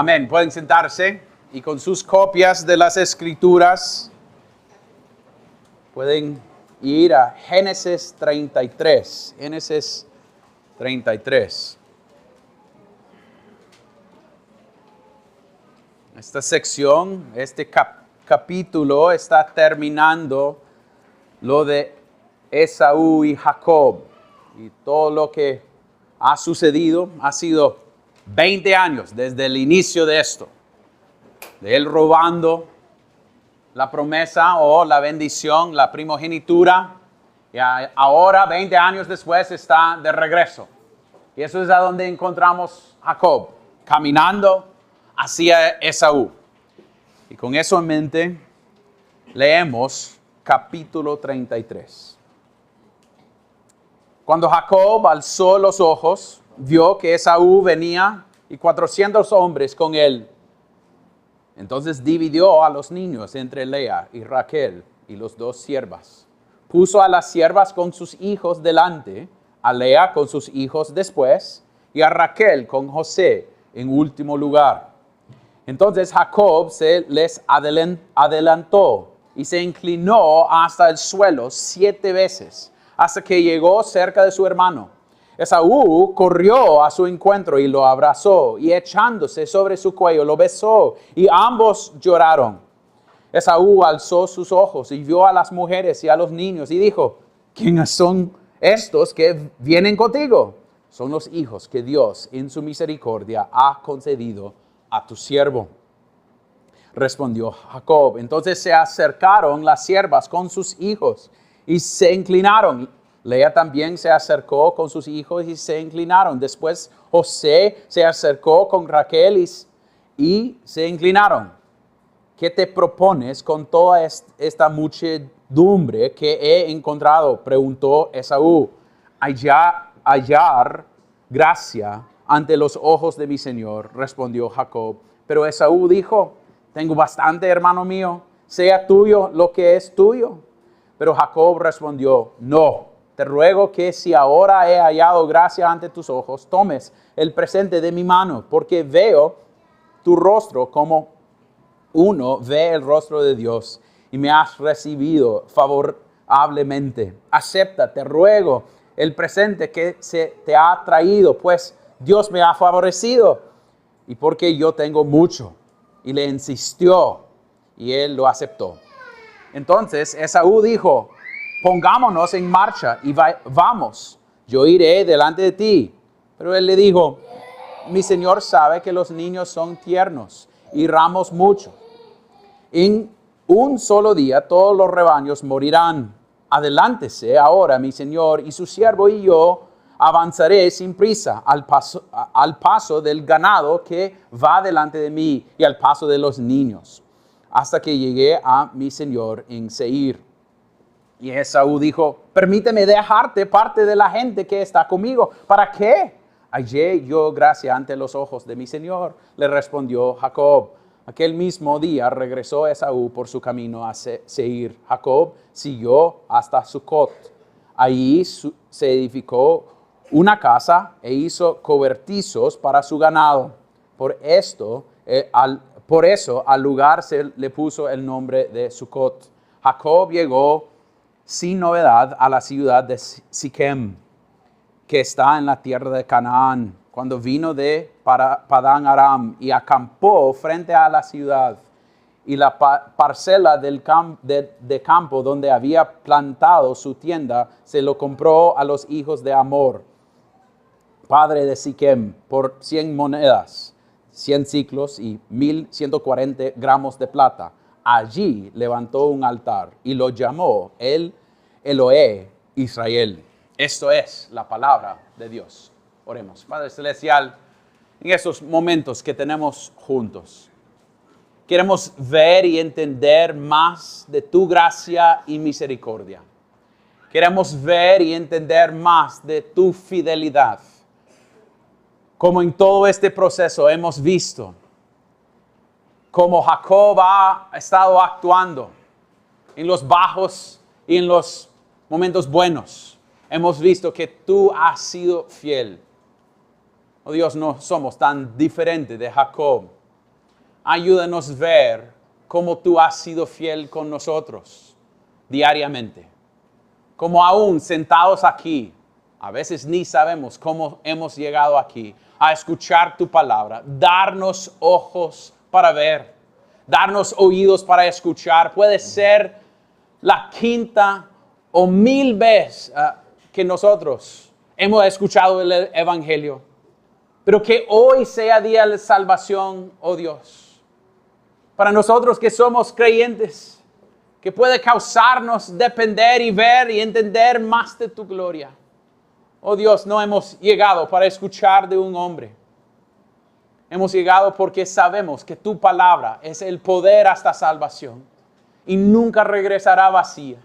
Amén. Pueden sentarse y con sus copias de las Escrituras pueden ir a Génesis 33. Génesis 33. Esta sección, este capítulo está terminando lo de Esaú y Jacob. Y todo lo que ha sucedido ha sido 20 años desde el inicio de esto. De él robando la promesa o la bendición, la primogenitura. Y ahora, 20 años después, está de regreso. Y eso es a donde encontramos a Jacob, caminando hacia Esaú. Y con eso en mente, leemos capítulo 33. Cuando Jacob alzó los ojos, vio que Esaú venía y 400 hombres con él. Entonces dividió a los niños entre Lea y Raquel y los dos siervas. Puso a las siervas con sus hijos delante, a Lea con sus hijos después, y a Raquel con José en último lugar. Entonces Jacob se les adelantó y se inclinó hasta el suelo 7 veces, hasta que llegó cerca de su hermano. Esaú corrió a su encuentro y lo abrazó, y echándose sobre su cuello lo besó, y ambos lloraron. Esaú alzó sus ojos y vio a las mujeres y a los niños, y dijo: ¿quiénes son estos que vienen contigo? Son los hijos que Dios en su misericordia ha concedido a tu siervo. Respondió Jacob. Entonces se acercaron las siervas con sus hijos y se inclinaron. Lea también se acercó con sus hijos y se inclinaron. Después José se acercó con Raquel y se inclinaron. ¿Qué te propones con toda esta muchedumbre que he encontrado? Preguntó Esaú. Hallar gracia ante los ojos de mi señor, respondió Jacob. Pero Esaú dijo: tengo bastante, hermano mío, sea tuyo lo que es tuyo. Pero Jacob respondió: no, te ruego que si ahora he hallado gracia ante tus ojos, tomes el presente de mi mano, porque veo tu rostro como uno ve el rostro de Dios, y me has recibido favorablemente. Acepta, te ruego, el presente que se te ha traído, pues Dios me ha favorecido, y porque yo tengo mucho. Y le insistió, y él lo aceptó. Entonces Esaú dijo: pongámonos en marcha y vamos, yo iré delante de ti. Pero él le dijo: mi señor sabe que los niños son tiernos y ramos mucho. En un solo día todos los rebaños morirán. Adelántese ahora, mi señor, y su siervo y yo avanzaré sin prisa al paso del ganado que va delante de mí y al paso de los niños, hasta que llegué a mi señor en Seir. Y Esaú dijo: permíteme dejarte parte de la gente que está conmigo. ¿Para qué? Hallé yo gracia ante los ojos de mi señor, le respondió Jacob. Aquel mismo día regresó Esaú por su camino a Seir. Jacob siguió hasta Sucot. Allí se edificó una casa e hizo cobertizos para su ganado. Por eso al lugar se le puso el nombre de Sucot. Jacob llegó sin novedad a la ciudad de Siquem, que está en la tierra de Canaán, cuando vino de Padán Aram y acampó frente a la ciudad. Y la parcela de campo donde había plantado su tienda se lo compró a los hijos de Hamor, padre de Siquem, por 100 monedas, 100 ciclos y 1,140 gramos de plata. Allí levantó un altar y lo llamó el Elohe Israel. Esto es la palabra de Dios. Oremos. Padre Celestial, en esos momentos que tenemos juntos, queremos ver y entender más de tu gracia y misericordia. Queremos ver y entender más de tu fidelidad. Como en todo este proceso hemos visto cómo Jacob ha estado actuando en los bajos y en los momentos buenos. Hemos visto que tú has sido fiel. Oh Dios, no somos tan diferentes de Jacob. ayúdanos a ver cómo tú has sido fiel con nosotros diariamente. Como aún sentados aquí, a veces ni sabemos cómo hemos llegado aquí a escuchar tu palabra. Darnos ojos para ver, darnos oídos para escuchar. Puede ser la quinta o 1000 veces que nosotros hemos escuchado el Evangelio. Pero que hoy sea día de salvación, oh Dios. Para nosotros que somos creyentes, que puede causarnos depender y ver y entender más de tu gloria. Oh Dios, no hemos llegado para escuchar de un hombre. Hemos llegado porque sabemos que tu palabra es el poder hasta salvación y nunca regresará vacía.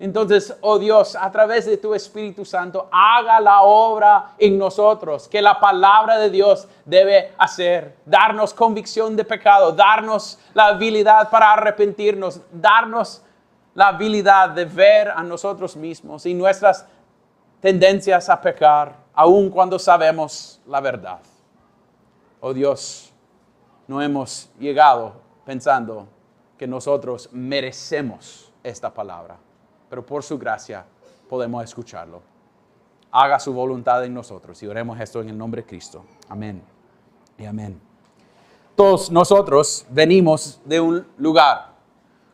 Entonces, oh Dios, a través de tu Espíritu Santo, haga la obra en nosotros que la palabra de Dios debe hacer. Darnos convicción de pecado, darnos la habilidad para arrepentirnos, darnos la habilidad de ver a nosotros mismos y nuestras tendencias a pecar, aun cuando sabemos la verdad. Oh Dios, no hemos llegado pensando que nosotros merecemos esta palabra, pero por su gracia podemos escucharlo. Haga su voluntad en nosotros y oremos esto en el nombre de Cristo. Amén y amén. Todos nosotros venimos de un lugar.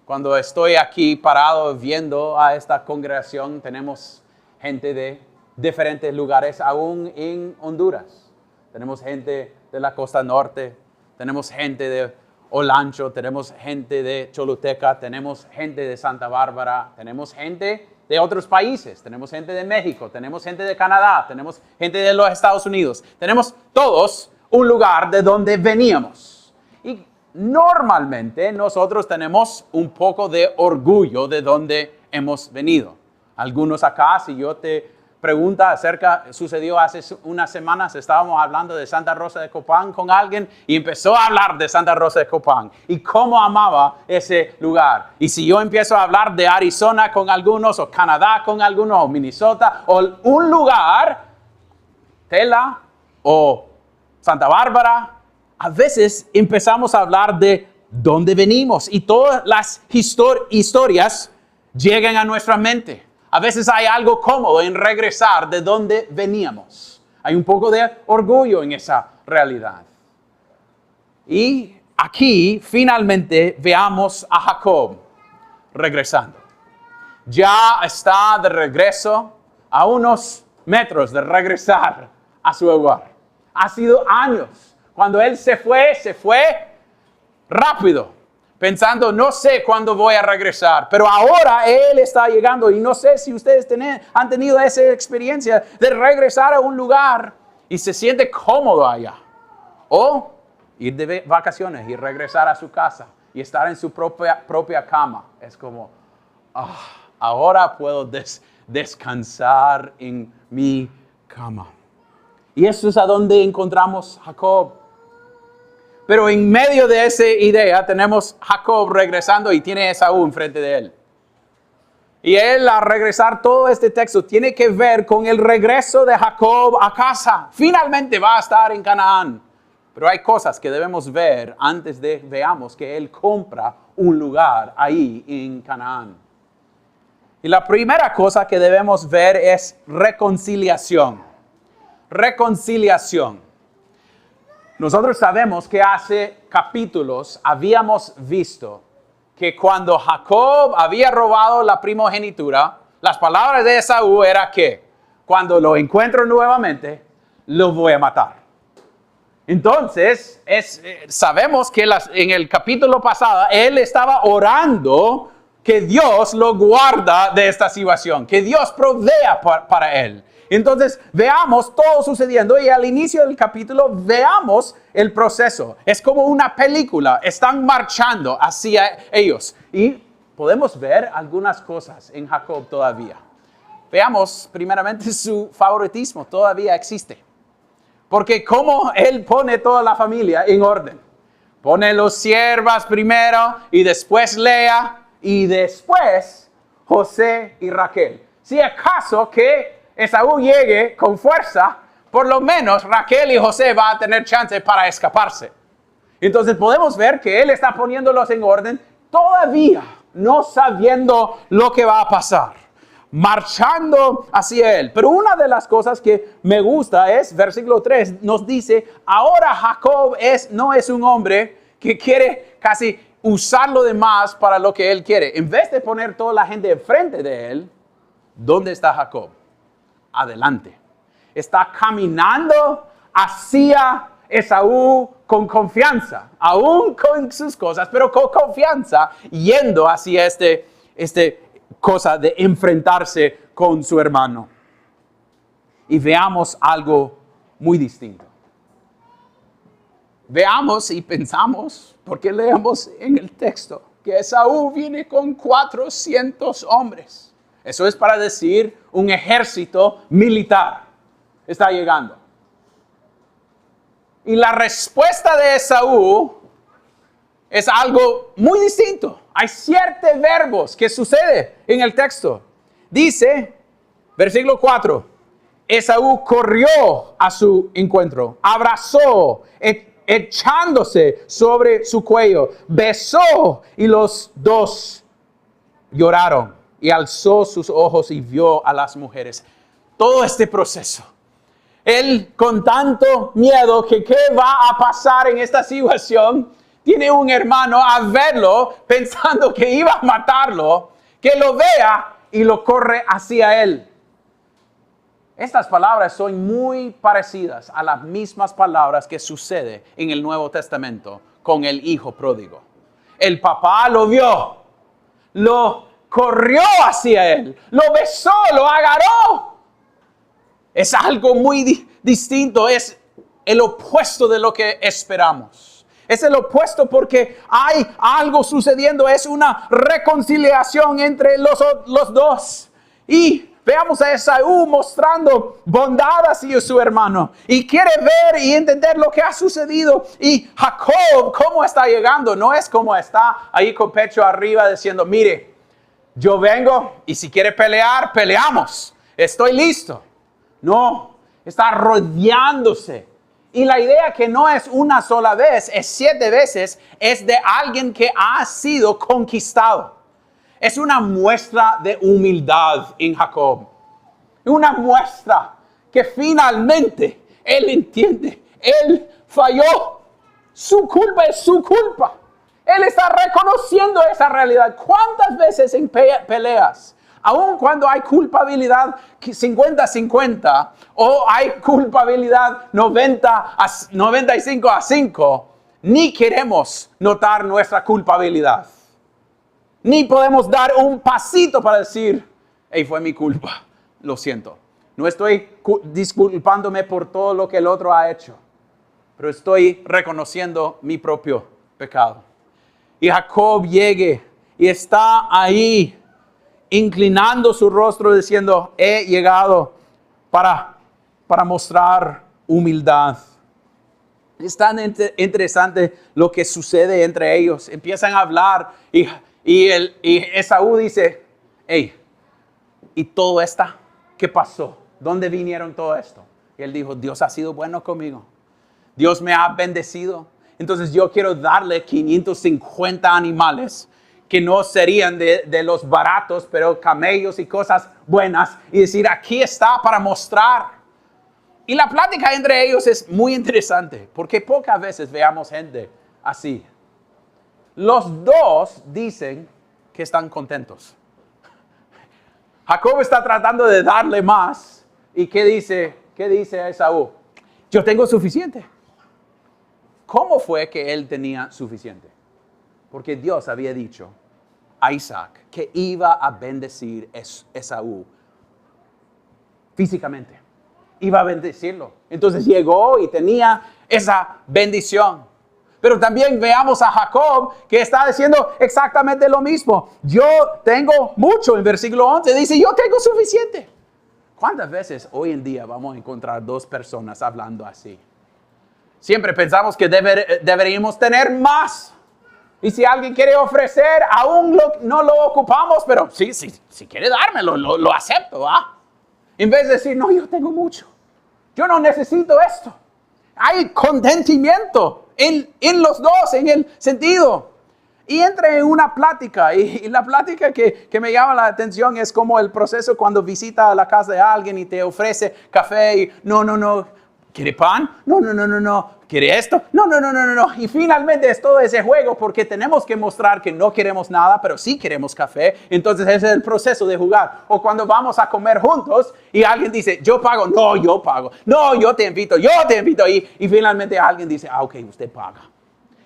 Cuando estoy aquí parado viendo a esta congregación, tenemos gente de diferentes lugares, aún en Honduras. Tenemos gente de la costa norte, tenemos gente de Olancho, tenemos gente de Choluteca, tenemos gente de Santa Bárbara, tenemos gente de otros países, tenemos gente de México, tenemos gente de Canadá, tenemos gente de los Estados Unidos. Tenemos todos un lugar de donde veníamos. Y normalmente nosotros tenemos un poco de orgullo de donde hemos venido. Algunos acá, si yo te pregunta acerca, sucedió hace unas semanas, estábamos hablando de Santa Rosa de Copán con alguien y empezó a hablar de Santa Rosa de Copán y cómo amaba ese lugar. Y si yo empiezo a hablar de Arizona con algunos, o Canadá con algunos, o Minnesota, o un lugar, Tela o Santa Bárbara, a veces empezamos a hablar de dónde venimos y todas las historias llegan a nuestra mente. A veces hay algo cómodo en regresar de donde veníamos. Hay un poco de orgullo en esa realidad. Y aquí finalmente veamos a Jacob regresando. Ya está de regreso, a unos metros de regresar a su hogar. Ha sido años. Cuando él se fue rápido. Pensando, no sé cuándo voy a regresar, pero ahora él está llegando y no sé si ustedes han tenido esa experiencia de regresar a un lugar y se siente cómodo allá. O ir de vacaciones y regresar a su casa y estar en su propia cama. Es como, ahora puedo descansar en mi cama. Y eso es a donde encontramos a Jacob. Pero en medio de esa idea tenemos Jacob regresando y tiene a Esaú enfrente de él. Y él, al regresar, todo este texto tiene que ver con el regreso de Jacob a casa. Finalmente va a estar en Canaán. Pero hay cosas que debemos ver antes de veamos que él compra un lugar ahí en Canaán. Y la primera cosa que debemos ver es reconciliación. Reconciliación. Nosotros sabemos que hace capítulos habíamos visto que cuando Jacob había robado la primogenitura, las palabras de Esaú era que cuando lo encuentro nuevamente, lo voy a matar. Entonces, sabemos que en el capítulo pasado, él estaba orando que Dios lo guarda de esta situación, que Dios provea para él. Entonces, veamos todo sucediendo y al inicio del capítulo veamos el proceso. Es como una película, están marchando hacia ellos. Y podemos ver algunas cosas en Jacob todavía. Veamos primeramente su favoritismo, todavía existe. Porque como él pone toda la familia en orden. Pone los siervas primero y después Lea y después José y Raquel. Si acaso que Esaú llegue con fuerza, por lo menos Raquel y José van a tener chance para escaparse. Entonces podemos ver que él está poniéndolos en orden todavía, no sabiendo lo que va a pasar, marchando hacia él. Pero una de las cosas que me gusta es, versículo 3, nos dice, ahora Jacob no es un hombre que quiere casi usar lo demás para lo que él quiere. En vez de poner toda la gente enfrente de él, ¿dónde está Jacob? Adelante. Está caminando hacia Esaú con confianza, aún con sus cosas, pero con confianza, yendo hacia este cosa de enfrentarse con su hermano. Y veamos algo muy distinto. Veamos y pensamos, porque leemos en el texto, que Esaú viene con 400 hombres. Eso es para decir un ejército militar está llegando. Y la respuesta de Esaú es algo muy distinto. Hay 7 verbos que sucede en el texto. Dice, versículo 4, Esaú corrió a su encuentro, abrazó, echándose sobre su cuello, besó y los dos lloraron y alzó sus ojos y vio a las mujeres. Todo este proceso. Él con tanto miedo que qué va a pasar en esta situación, tiene un hermano a verlo pensando que iba a matarlo, que lo vea y lo corre hacia él. Estas palabras son muy parecidas a las mismas palabras que sucede en el Nuevo Testamento con el hijo pródigo. El papá lo vio, lo corrió hacia él, lo besó, lo agarró. Es algo muy distinto, es el opuesto de lo que esperamos. Es el opuesto porque hay algo sucediendo, es una reconciliación entre los dos. Y veamos a Esaú mostrando bondad hacia su hermano y quiere ver y entender lo que ha sucedido. Y Jacob, ¿cómo está llegando? No es como está ahí con pecho arriba diciendo, mire, yo vengo y si quiere pelear, peleamos. Estoy listo. No, está rodeándose. Y la idea que no es una sola vez, es 7 veces, es de alguien que ha sido conquistado. Es una muestra de humildad en Jacob. Una muestra que finalmente él entiende. Él falló. Su culpa es su culpa. Él está reconociendo esa realidad. ¿Cuántas veces en peleas? Aun cuando hay culpabilidad 50-50 o hay culpabilidad 95-5, ni queremos notar nuestra culpabilidad. Ni podemos dar un pasito para decir, hey, fue mi culpa, lo siento. No estoy disculpándome por todo lo que el otro ha hecho, pero estoy reconociendo mi propio pecado. Y Jacob llegue y está ahí, inclinando su rostro diciendo, he llegado para mostrar humildad. Es tan interesante lo que sucede entre ellos. Empiezan a hablar y Esaú dice, hey, ¿y todo esto qué pasó? ¿Dónde vinieron todo esto? Y él dijo, Dios ha sido bueno conmigo. Dios me ha bendecido. Entonces yo quiero darle 550 animales que no serían de los baratos, pero camellos y cosas buenas. Y decir, aquí está para mostrar. Y la plática entre ellos es muy interesante, porque pocas veces veamos gente así. Los dos dicen que están contentos. Jacob está tratando de darle más. ¿Y qué dice Esaú? Yo tengo suficiente. ¿Cómo fue que él tenía suficiente? Porque Dios había dicho a Isaac que iba a bendecir Esaú físicamente. Iba a bendecirlo. Entonces llegó y tenía esa bendición. Pero también veamos a Jacob que está diciendo exactamente lo mismo. Yo tengo mucho. En versículo 11 dice, yo tengo suficiente. ¿Cuántas veces hoy en día vamos a encontrar 2 personas hablando así? Siempre pensamos que deberíamos tener más. Y si alguien quiere ofrecer, aún no lo ocupamos, pero si quiere dármelo, lo acepto, ¿va? En vez de decir, no, yo tengo mucho. Yo no necesito esto. Hay contentamiento en los dos, en el sentido. Y entra en una plática, y la plática que me llama la atención es como el proceso cuando visita a la casa de alguien y te ofrece café y no, ¿quiere pan? No, ¿quiere esto? No. Y finalmente es todo ese juego porque tenemos que mostrar que no queremos nada, pero sí queremos café. Entonces ese es el proceso de jugar. O cuando vamos a comer juntos y alguien dice, yo pago. No, yo pago. No, yo te invito. Y finalmente alguien dice, ok, usted paga.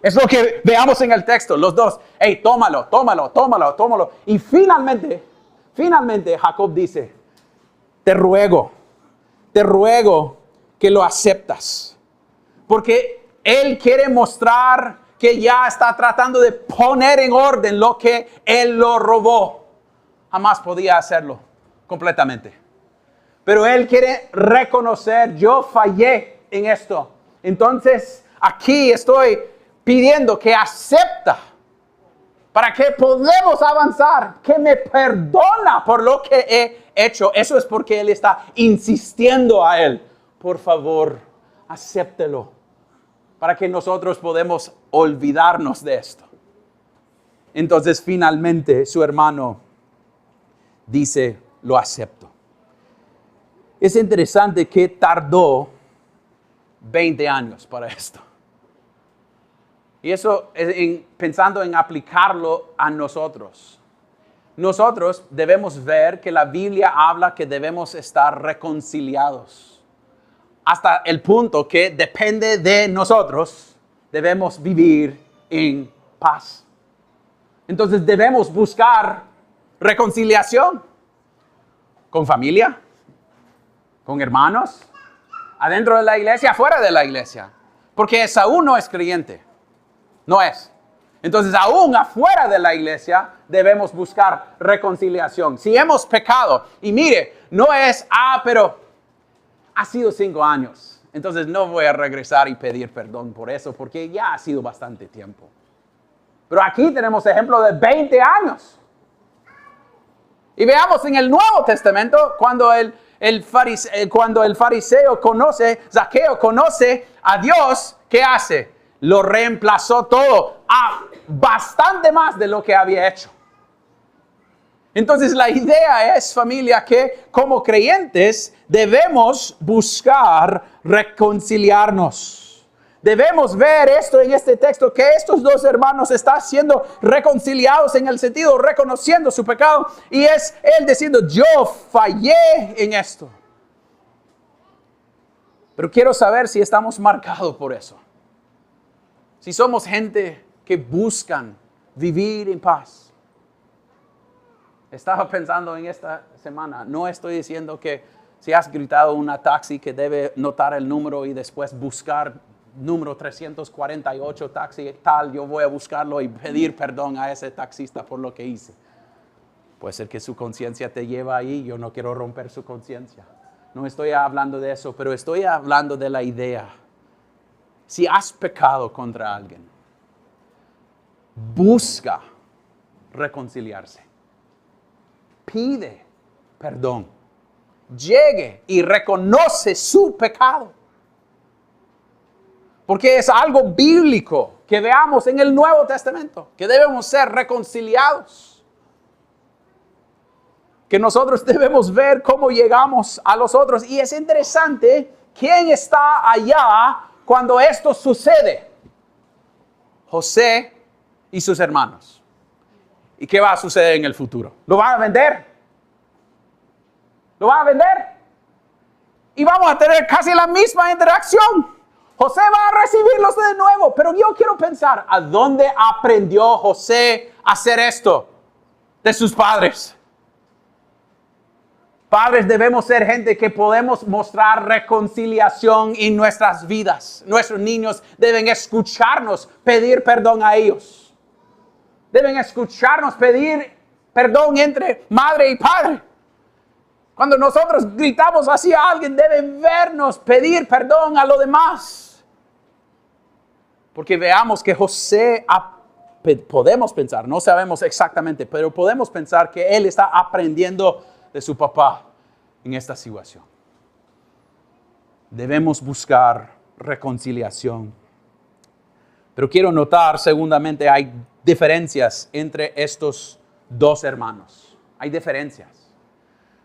Es lo que veamos en el texto, los dos. Hey, tómalo. Y finalmente Jacob dice, te ruego que lo aceptas. Porque él quiere mostrar que ya está tratando de poner en orden lo que él lo robó. Jamás podía hacerlo completamente. Pero él quiere reconocer, yo fallé en esto. Entonces, aquí estoy pidiendo que acepta para que podamos avanzar, que me perdona por lo que he hecho. Eso es porque él está insistiendo a él. Por favor, acéptelo para que nosotros podamos olvidarnos de esto. Entonces, finalmente, su hermano dice, lo acepto. Es interesante que tardó 20 años para esto. Y eso es pensando en aplicarlo a nosotros. Nosotros debemos ver que la Biblia habla que debemos estar reconciliados. Hasta el punto que depende de nosotros, debemos vivir en paz. Entonces debemos buscar reconciliación con familia, con hermanos, adentro de la iglesia, afuera de la iglesia. Porque Esaú no es creyente. No es. Entonces, aún afuera de la iglesia, debemos buscar reconciliación. Si hemos pecado, y mire, no es, pero ha sido 5 años. Entonces, no voy a regresar y pedir perdón por eso, porque ya ha sido bastante tiempo. Pero aquí tenemos ejemplo de 20 años. Y veamos en el Nuevo Testamento, cuando el fariseo Zaqueo conoce a Dios, ¿qué hace? Lo reemplazó todo a bastante más de lo que había hecho. Entonces la idea es, familia, que como creyentes debemos buscar reconciliarnos. Debemos ver esto en este texto, que estos dos hermanos están siendo reconciliados en el sentido reconociendo su pecado. Y es él diciendo, yo fallé en esto. Pero quiero saber si estamos marcados por eso. Si somos gente que buscan vivir en paz. Estaba pensando en esta semana, no estoy diciendo que si has gritado una taxi que debe notar el número y después buscar número 348 taxi tal, yo voy a buscarlo y pedir perdón a ese taxista por lo que hice. Puede ser que su conciencia te lleva ahí, yo no quiero romper su conciencia. No estoy hablando de eso, pero estoy hablando de la idea. Si has pecado contra alguien, busca reconciliarse. Pide perdón. Llegue y reconoce su pecado. Porque es algo bíblico que veamos en el Nuevo Testamento, que debemos ser reconciliados. Que nosotros debemos ver cómo llegamos a los otros. Y es interesante, ¿quién está allá cuando esto sucede? José y sus hermanos. ¿Y qué va a suceder en el futuro? ¿Lo van a vender? ¿Lo van a vender? Y vamos a tener casi la misma interacción. José va a recibirlos de nuevo. Pero yo quiero pensar, ¿a dónde aprendió José a hacer esto? De sus padres. Padres, debemos ser gente que podemos mostrar reconciliación en nuestras vidas. Nuestros niños deben escucharnos pedir perdón a ellos. Deben escucharnos pedir perdón entre madre y padre. Cuando nosotros gritamos así a alguien, deben vernos pedir perdón a los demás. Porque veamos que José, podemos pensar, no sabemos exactamente, pero podemos pensar que él está aprendiendo de su papá en esta situación. Debemos buscar reconciliación. Pero quiero notar, segundamente, hay diferencias entre estos dos hermanos. Hay diferencias.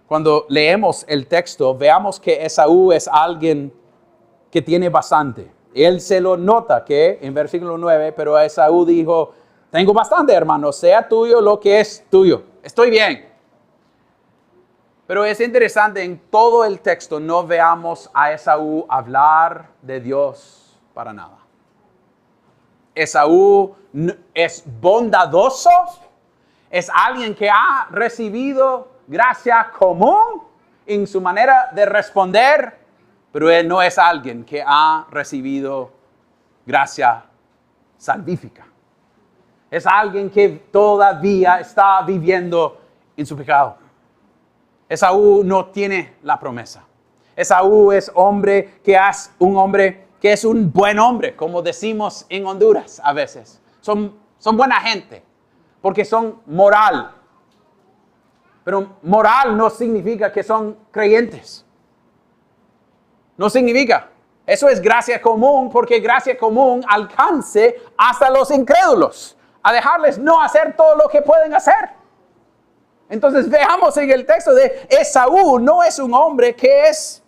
Cuando leemos el texto, veamos que Esaú es alguien que tiene bastante. Él se lo nota que en versículo 9, pero Esaú dijo, tengo bastante, hermano, sea tuyo lo que es tuyo. Estoy bien. Pero es interesante, en todo el texto no veamos a Esaú hablar de Dios para nada. Esaú es bondadoso, es alguien que ha recibido gracia común en su manera de responder, pero él no es alguien que ha recibido gracia salvífica. Es alguien que todavía está viviendo en su pecado. Esaú no tiene la promesa. Esaú es hombre que es un buen hombre, como decimos en Honduras a veces. Son buena gente, porque son moral. Pero moral no significa que son creyentes. No significa. Eso es gracia común, porque gracia común alcance hasta los incrédulos, a dejarles no hacer todo lo que pueden hacer. Entonces veamos en el texto de Esaú, no es un hombre que es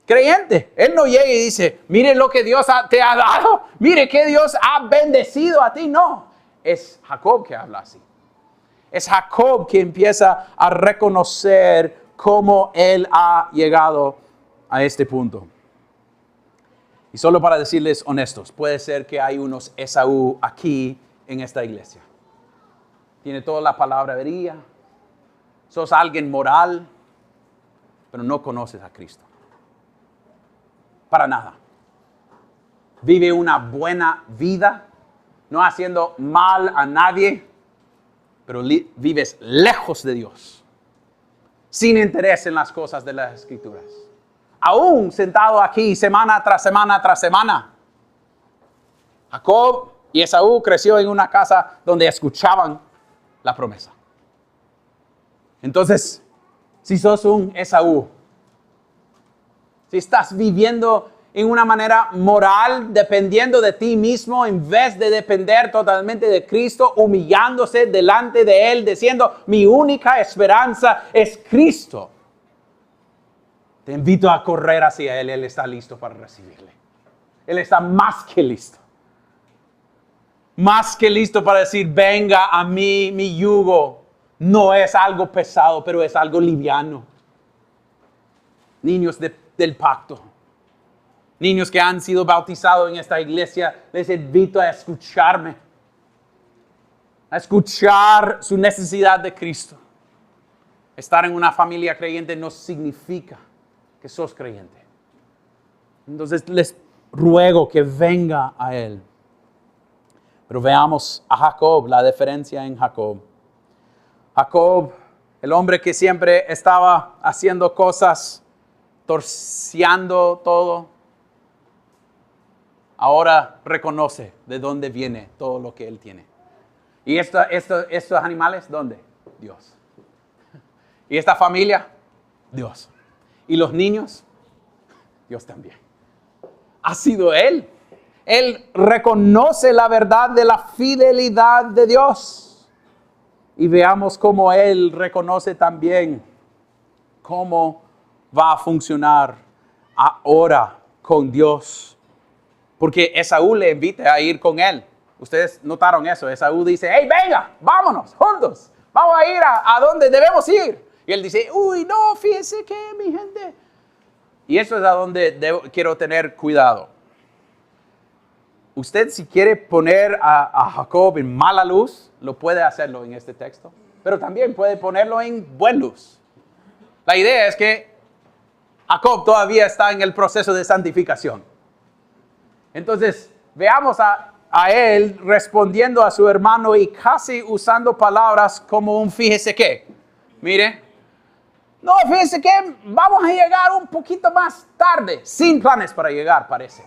creyente. Él no llega y dice, mire lo que Dios te ha dado, mire que Dios ha bendecido a ti. No, es Jacob que habla así. Es Jacob que empieza a reconocer cómo él ha llegado a este punto. Y solo para decirles honestos, puede ser que hay unos Esaú aquí en esta iglesia. Tiene toda la palabrería, sos alguien moral, pero no conoces a Cristo. Para nada. Vive una buena vida, no haciendo mal a nadie, pero vives lejos de Dios, sin interés en las cosas de las Escrituras. Aún sentado aquí semana tras semana tras semana. Jacob y Esaú creció en una casa donde escuchaban la promesa. Entonces, si sos un Esaú, si estás viviendo en una manera moral, dependiendo de ti mismo, en vez de depender totalmente de Cristo, humillándose delante de Él, diciendo, mi única esperanza es Cristo. Te invito a correr hacia Él. Él está listo para recibirle. Él está más que listo. Más que listo para decir, venga a mí, mi yugo. No es algo pesado, pero es algo liviano. Niños del pacto. Niños que han sido bautizados en esta iglesia, les invito a escucharme. A escuchar su necesidad de Cristo. Estar en una familia creyente no significa que sos creyente. Entonces les ruego que venga a Él. Pero veamos a Jacob, la diferencia en Jacob. Jacob, el hombre que siempre estaba haciendo cosas, torciendo todo, ahora reconoce de dónde viene todo lo que él tiene. ¿Y estos animales? ¿Dónde? Dios. ¿Y esta familia? Dios. ¿Y los niños? Dios también. Ha sido Él. Él reconoce la verdad de la fidelidad de Dios. Y veamos cómo Él reconoce también cómo va a funcionar ahora con Dios. Porque Esaú le invita a ir con Él. Ustedes notaron eso. Esaú dice, hey, venga, vámonos juntos. Vamos a ir a donde debemos ir. Y él dice, uy, no, fíjese que mi gente. Y eso es a donde quiero tener cuidado. Usted si quiere poner a Jacob en mala luz, lo puede hacerlo en este texto. Pero también puede ponerlo en buena luz. La idea es que Jacob todavía está en el proceso de santificación. Entonces, veamos a él respondiendo a su hermano y casi usando palabras como un fíjese qué. Mire, no, fíjese que vamos a llegar un poquito más tarde, sin planes para llegar, parece.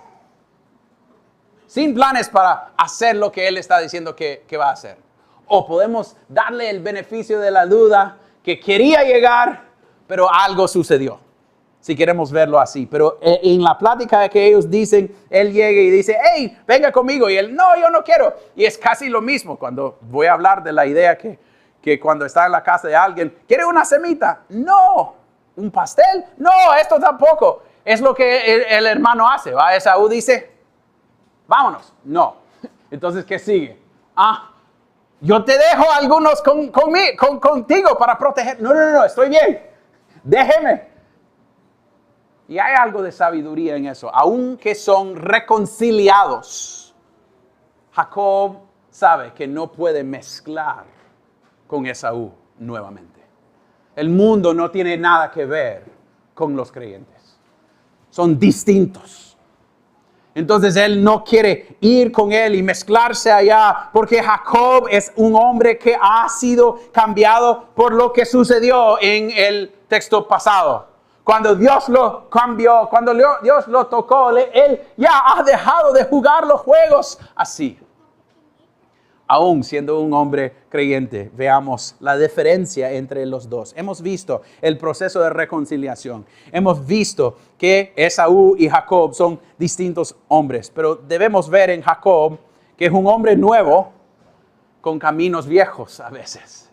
Sin planes para hacer lo que él está diciendo que va a hacer. O podemos darle el beneficio de la duda que quería llegar, pero algo sucedió. si queremos verlo así. Pero en la plática que ellos dicen, él llega y dice, hey, venga conmigo. Y él, no, yo no quiero. Y es casi lo mismo cuando voy a hablar de la idea que cuando está en la casa de alguien, ¿quiere una semita? No. ¿Un pastel? No, esto tampoco. Es lo que el hermano hace, ¿va? Esaú dice, vámonos. No. Entonces, ¿qué sigue? Yo te dejo algunos contigo para proteger. No, estoy bien. Déjeme. Y hay algo de sabiduría en eso. Aunque son reconciliados, Jacob sabe que no puede mezclar con Esaú nuevamente. El mundo no tiene nada que ver con los creyentes. Son distintos. Entonces él no quiere ir con él y mezclarse allá, porque Jacob es un hombre que ha sido cambiado por lo que sucedió en el texto pasado. Cuando Dios lo cambió, cuando Dios lo tocó, él ya ha dejado de jugar los juegos así. Aún siendo un hombre creyente, veamos la diferencia entre los dos. Hemos visto el proceso de reconciliación. Hemos visto que Esaú y Jacob son distintos hombres. Pero debemos ver en Jacob que es un hombre nuevo con caminos viejos a veces.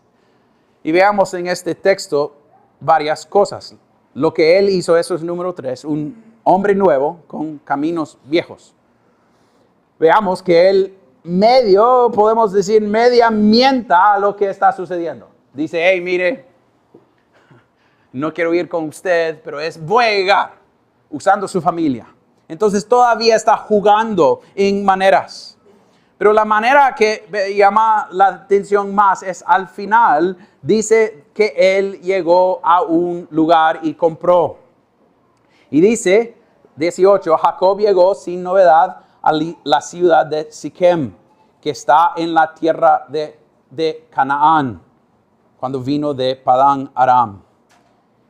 Y veamos en este texto varias cosas. Lo que él hizo, eso es número 3, un hombre nuevo con caminos viejos. Veamos que él podemos decir, media mienta a lo que está sucediendo. Dice, hey, mire, no quiero ir con usted, pero voy a llegar usando su familia. Entonces todavía está jugando en maneras. Pero la manera que me llama la atención más es al final, dice que él llegó a un lugar y compró. Y dice, 18, Jacob llegó sin novedad a la ciudad de Siquem, que está en la tierra de Canaán, cuando vino de Padán Aram.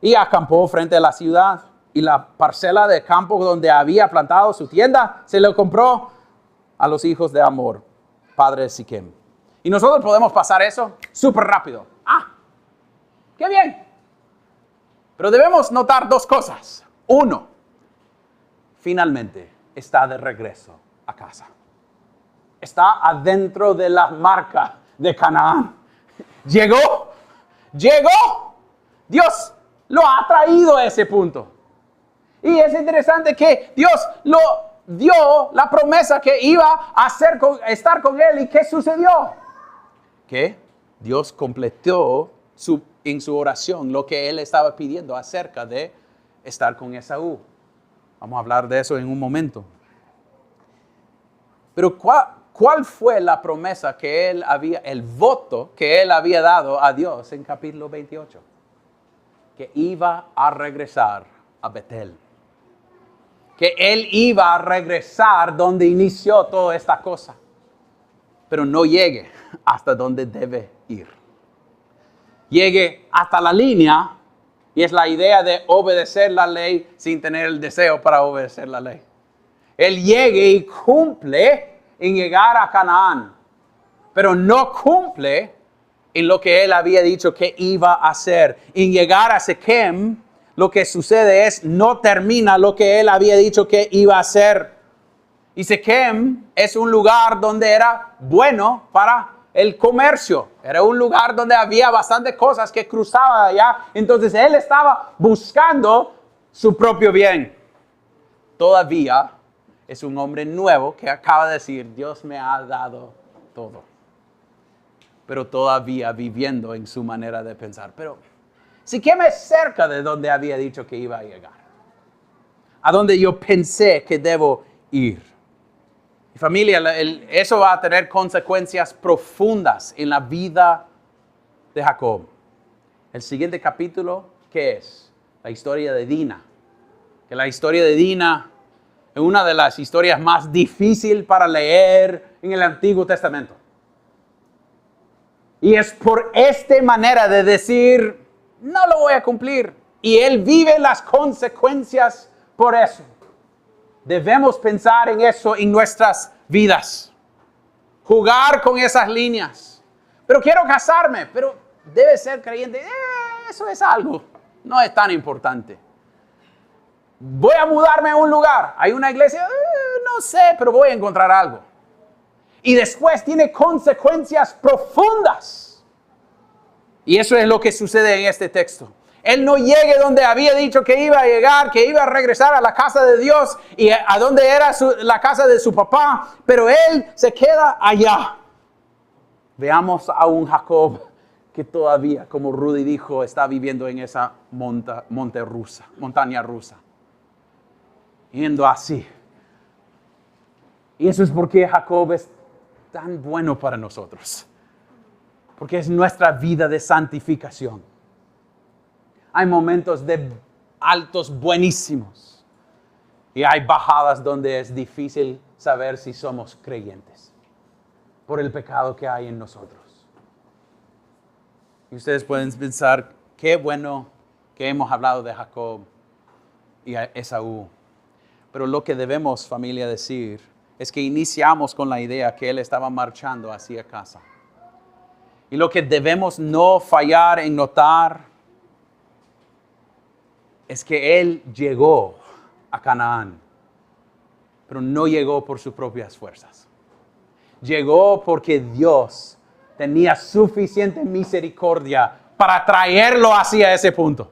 Y acampó frente a la ciudad, y la parcela de campo donde había plantado su tienda, se lo compró a los hijos de Hamor, padre de Siquem. Y nosotros podemos pasar eso súper rápido. ¡Qué bien! Pero debemos notar 2 cosas. 1, finalmente está de regreso a casa. Está adentro de la marca de Canaán. Llegó. Dios lo ha traído a ese punto. Y es interesante que Dios lo dio la promesa que iba a estar con él. ¿Y qué sucedió? Que Dios completó en su oración lo que él estaba pidiendo acerca de estar con Esaú. Vamos a hablar de eso en un momento. Pero ¿cuál fue la promesa que el voto que él había dado a Dios en capítulo 28? Que iba a regresar a Betel. Que él iba a regresar donde inició toda esta cosa. Pero no llegue hasta donde debe ir. Llegue hasta la línea, y es la idea de obedecer la ley sin tener el deseo para obedecer la ley. Él llegue y cumple en llegar a Canaán, pero no cumple en lo que él había dicho que iba a hacer. En llegar a Siquem, lo que sucede es no termina lo que él había dicho que iba a hacer. Y Siquem es un lugar donde era bueno para el comercio. Era un lugar donde había bastantes cosas que cruzaban allá. Entonces él estaba buscando su propio bien. Todavía es un hombre nuevo que acaba de decir, Dios me ha dado todo. Pero todavía viviendo en su manera de pensar. Pero Siquem es cerca de donde había dicho que iba a llegar. A donde yo pensé que debo ir. Y familia, eso va a tener consecuencias profundas en la vida de Jacob. El siguiente capítulo, ¿qué es? La historia de Dina. Que la historia de Dina es una de las historias más difíciles para leer en el Antiguo Testamento. Y es por esta manera de decir, no lo voy a cumplir. Y él vive las consecuencias por eso. Debemos pensar en eso en nuestras vidas. Jugar con esas líneas. Pero quiero casarme, pero debe ser creyente. Eso es algo. No es tan importante. Voy a mudarme a un lugar. Hay una iglesia, no sé, pero voy a encontrar algo. Y después tiene consecuencias profundas. Y eso es lo que sucede en este texto. Él no llega donde había dicho que iba a llegar, que iba a regresar a la casa de Dios y a donde era la casa de su papá, pero él se queda allá. Veamos a un Jacob que todavía, como Rudy dijo, está viviendo en esa montaña rusa. Yendo así. Y eso es porque Jacob es tan bueno para nosotros. Porque es nuestra vida de santificación. Hay momentos de altos buenísimos. Y hay bajadas donde es difícil saber si somos creyentes. Por el pecado que hay en nosotros. Y ustedes pueden pensar, qué bueno que hemos hablado de Jacob y Esaú. Pero lo que debemos, familia, decir es que iniciamos con la idea que él estaba marchando hacia casa. Y lo que debemos no fallar en notar es que él llegó a Canaán, pero no llegó por sus propias fuerzas. Llegó porque Dios tenía suficiente misericordia para traerlo hacia ese punto.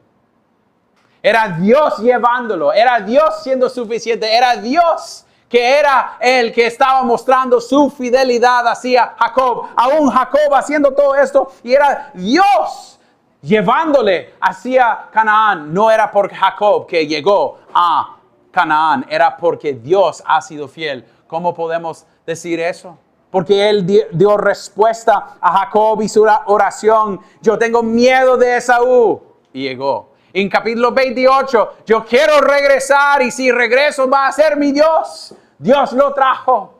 Era Dios llevándolo, era Dios siendo suficiente, era Dios que era el que estaba mostrando su fidelidad hacia Jacob. Aún Jacob haciendo todo esto, y era Dios llevándole hacia Canaán. No era por Jacob que llegó a Canaán, era porque Dios ha sido fiel. ¿Cómo podemos decir eso? Porque él dio respuesta a Jacob y su oración. Yo tengo miedo de Esaú. Y llegó. En capítulo 28, yo quiero regresar y si regreso va a ser mi Dios. Dios lo trajo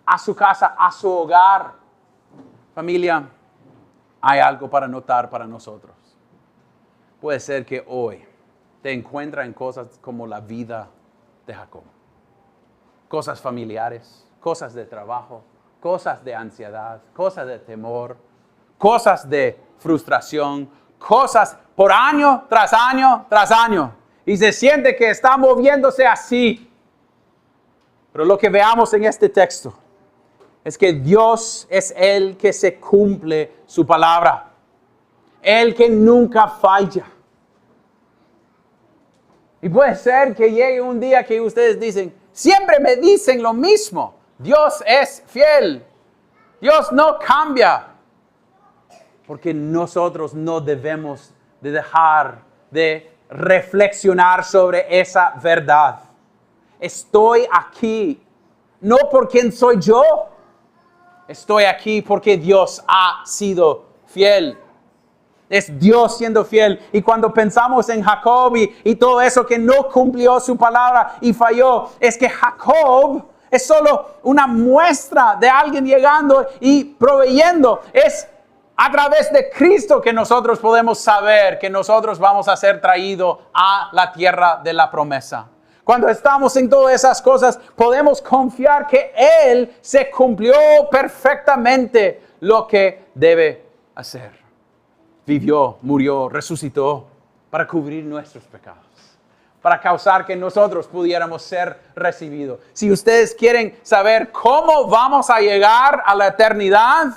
a su casa, a su hogar. Familia, hay algo para notar para nosotros. Puede ser que hoy te encuentres en cosas como la vida de Jacob. Cosas familiares, cosas de trabajo, cosas de ansiedad, cosas de temor, cosas de frustración, cosas por año tras año tras año. Y se siente que está moviéndose así. Pero lo que veamos en este texto es que Dios es el que se cumple su palabra. El que nunca falla. Y puede ser que llegue un día que ustedes dicen, siempre me dicen lo mismo. Dios es fiel. Dios no cambia. Porque nosotros no debemos de dejar de reflexionar sobre esa verdad. Estoy aquí, no por quién soy yo. Estoy aquí porque Dios ha sido fiel. Es Dios siendo fiel. Y cuando pensamos en Jacob y todo eso que no cumplió su palabra y falló, es que Jacob es solo una muestra de alguien llegando y proveyendo. Es a través de Cristo que nosotros podemos saber que nosotros vamos a ser traídos a la tierra de la promesa. Cuando estamos en todas esas cosas, podemos confiar que Él se cumplió perfectamente lo que debe hacer. Vivió, murió, resucitó para cubrir nuestros pecados, para causar que nosotros pudiéramos ser recibidos. Si ustedes quieren saber cómo vamos a llegar a la eternidad,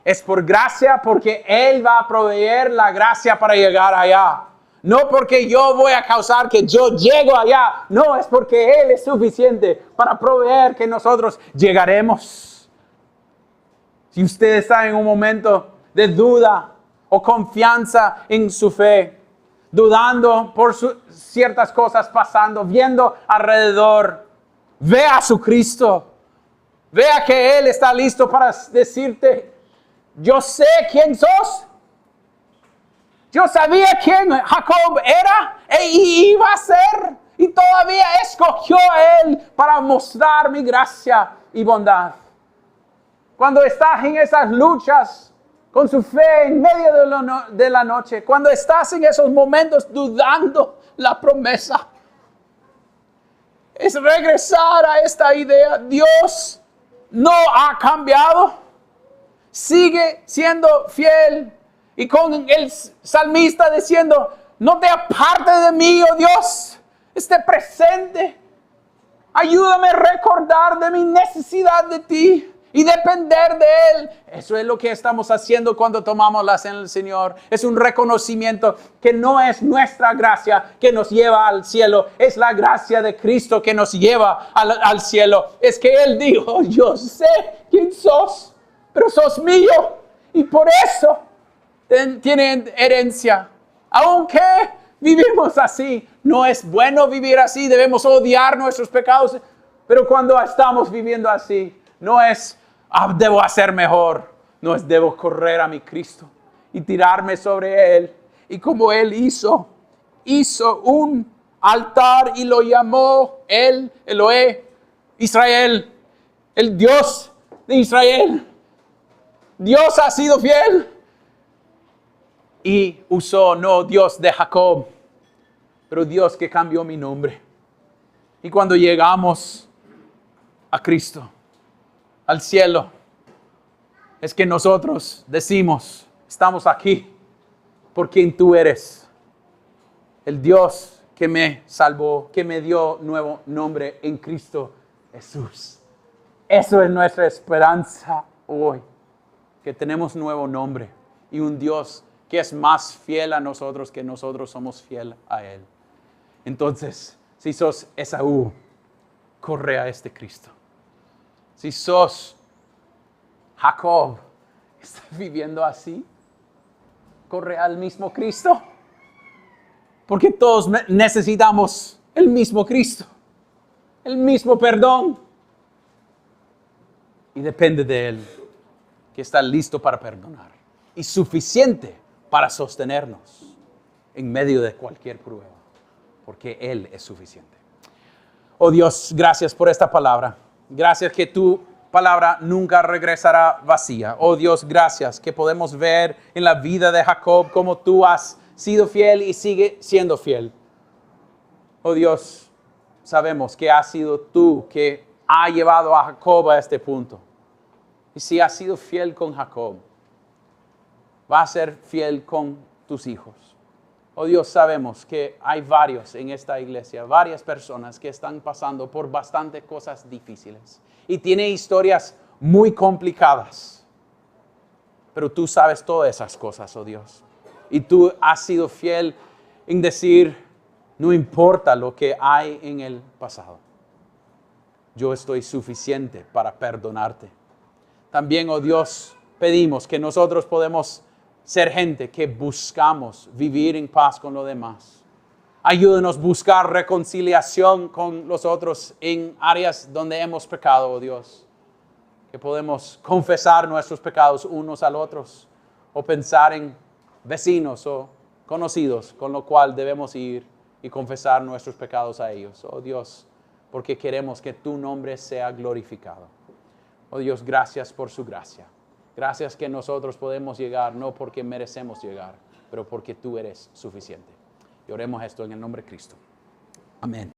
es por gracia, porque Él va a proveer la gracia para llegar allá. No porque yo voy a causar que yo llego allá. No, es porque Él es suficiente para proveer que nosotros llegaremos. Si usted está en un momento de duda o confianza en su fe, dudando por ciertas cosas pasando, viendo alrededor, vea a su Cristo. Vea que Él está listo para decirte, yo sé quién sos. Yo sabía quién Jacob era e iba a ser. Y todavía escogió a Él para mostrar mi gracia y bondad. Cuando estás en esas luchas con su fe en medio de la noche, cuando estás en esos momentos dudando la promesa, es regresar a esta idea. Dios no ha cambiado. Sigue siendo fiel. Y con el salmista diciendo, no te apartes de mí, oh Dios. esté presente. Ayúdame a recordar de mi necesidad de ti y depender de Él. Eso es lo que estamos haciendo cuando tomamos la cena del Señor. Es un reconocimiento que no es nuestra gracia que nos lleva al cielo. Es la gracia de Cristo que nos lleva al cielo. Es que Él dijo, yo sé quién sos, pero sos mío. Y por eso tienen herencia. Aunque vivimos así, no es bueno vivir así, debemos odiar nuestros pecados, pero cuando estamos viviendo así, no es, debo hacer mejor, no es, debo correr a mi Cristo y tirarme sobre Él. Y como Él hizo un altar y lo llamó Él, Eloé, Israel, el Dios de Israel. Dios ha sido fiel. Y usó no Dios de Jacob, pero Dios que cambió mi nombre. Y cuando llegamos a Cristo, al cielo, es que nosotros decimos, estamos aquí por quien tú eres. El Dios que me salvó, que me dio nuevo nombre en Cristo Jesús. Eso es nuestra esperanza hoy, que tenemos nuevo nombre y un Dios que es más fiel a nosotros que nosotros somos fiel a Él. Entonces, si sos Esaú, corre a este Cristo. Si sos Jacob, ¿estás viviendo así? Corre al mismo Cristo. Porque todos necesitamos el mismo Cristo, el mismo perdón. Y depende de Él, que está listo para perdonar y suficiente para sostenernos en medio de cualquier prueba, porque Él es suficiente. Oh Dios, gracias por esta palabra. Gracias que tu palabra nunca regresará vacía. Oh Dios, gracias que podemos ver en la vida de Jacob cómo tú has sido fiel y sigue siendo fiel. Oh Dios, sabemos que has sido tú que ha llevado a Jacob a este punto. Y si has sido fiel con Jacob, va a ser fiel con tus hijos. Oh Dios, sabemos que hay varios en esta iglesia, varias personas que están pasando por bastantes cosas difíciles y tienen historias muy complicadas. Pero tú sabes todas esas cosas, oh Dios. Y tú has sido fiel en decir, no importa lo que hay en el pasado. Yo estoy suficiente para perdonarte. También, oh Dios, pedimos que nosotros podemos ser gente que buscamos vivir en paz con los demás. Ayúdanos a buscar reconciliación con los otros en áreas donde hemos pecado, oh Dios. Que podemos confesar nuestros pecados unos a los otros. O pensar en vecinos o conocidos con lo cual debemos ir y confesar nuestros pecados a ellos. Oh Dios, porque queremos que tu nombre sea glorificado. Oh Dios, gracias por su gracia. Gracias que nosotros podemos llegar, no porque merecemos llegar, pero porque tú eres suficiente. Y oremos esto en el nombre de Cristo. Amén.